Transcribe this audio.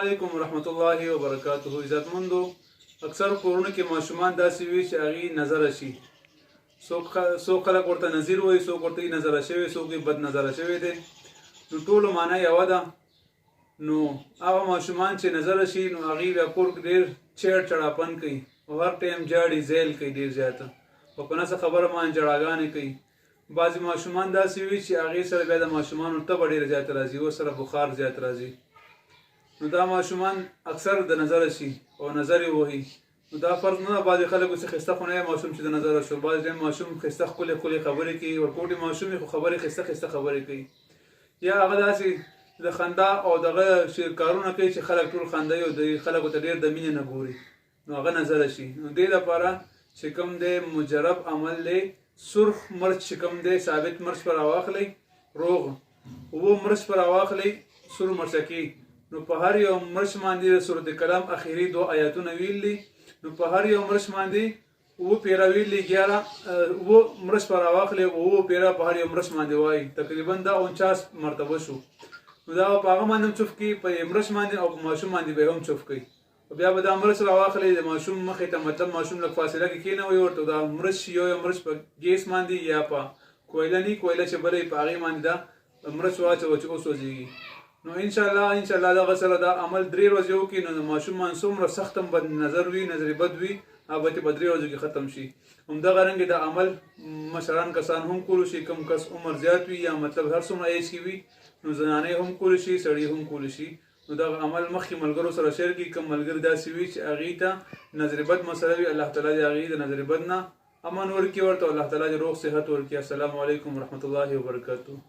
علیکم ورحمت الله وبرکاته. عزتمندو، اکثر کورونو کې ماشومان داسې وي چې هغې نظره شي. څوک خلک ورته نظیر وایي، څوک ورته نظره شوی، څوک بد نظره شوی دی. نو ټولو معنا یوه ده. نو هغه ماشومان چې نظره شي نو هغې بیا کور کې ډېر چیړ چړاپن کوي او هر ټایم جاړي زیل کوي ډېر زیاته، او په نڅه خبره باندې جړاګانې کوي. بعضې ماشومان داسې وي چې هغې سره بیا د ماشومانو تبه ډېره زیاته راځي، ورسره بخار زیات راځي. نو دا ماشومان اکثر د نظره شي او نظر یې وهي. نو دا فرض نه ده بعضې خلکو چې ښایسته خو نه یې ماشوم چې د نظره شو. بعضې ټایم ماشوم ښایسته ښکلې ښکلې خبرې کوي، ورکوټي ماشوم یې خو خبرې ښایسته ښایسته خبرې کوي، یا هغه داسې د خندا او دغه کارونه کوي چې خلک ټول خندوي او د خلکو ته ډېر د مینې نه ګوري. نو هغه نظره شي. نو دې لپاره چې کوم دی مجرب عمل دی، سرخ مرچ چې کوم دی ثابت مرچ پر راواخلئ، روغ 7 مرچ پر راواخلئ، سور مرچکي. نو په هر یو مرچ باندې د سورت کلام اخري 2 آیاتونه ویل دي. نو په هر یو مرچ باندې 7 پیره ویل دي، 7 مرچ پر راواخلئ، 7 پیره په هر یو مرچ باندې وایي، تقریبا دا 49 مرتبه شو. نو دا په هغه باندې هم چوف کړي، په مرچ باندې او په ماشوم باندې به هم چوف کړي. بیا به دا مرچ راواخلئ، د ماشوم مخې ته، مطلب ماشوم لږ فاصله کې کېنوئ، ورته دا مرچ یو مرچ په ګیس باندې یا په کویله نه کویله چې بله په هغې باندې دا مرچ واچوه چې وسوځېږي. نو انشاءالله دغه سره دا عمل 3 ورځې وکړي، نو د ماشوم باندې څومره سخت هم بد نظر وي، نظر بد وي، هغه به په 3 ورځو کې ختم شي. همدغه رنګې دا عمل مشران کسان هم کولی شي، کوم کس عمر زیات وي یا مطلب هر څومره ایج کې وي، نو زنانې هم کولی شي، سړي هم کولی شي. نو دغه عمل مخکې ملګرو سره شیر کړي. کوم ملګري داسې وي چې هغې ته نظر بد مسله وي، الله تعالی دې هغې د نظر بد نه امن ورکړي ورته، الله تعالی دې روغ صحت ورکړي. السلام علیکم ورحمت الله وبرکاته.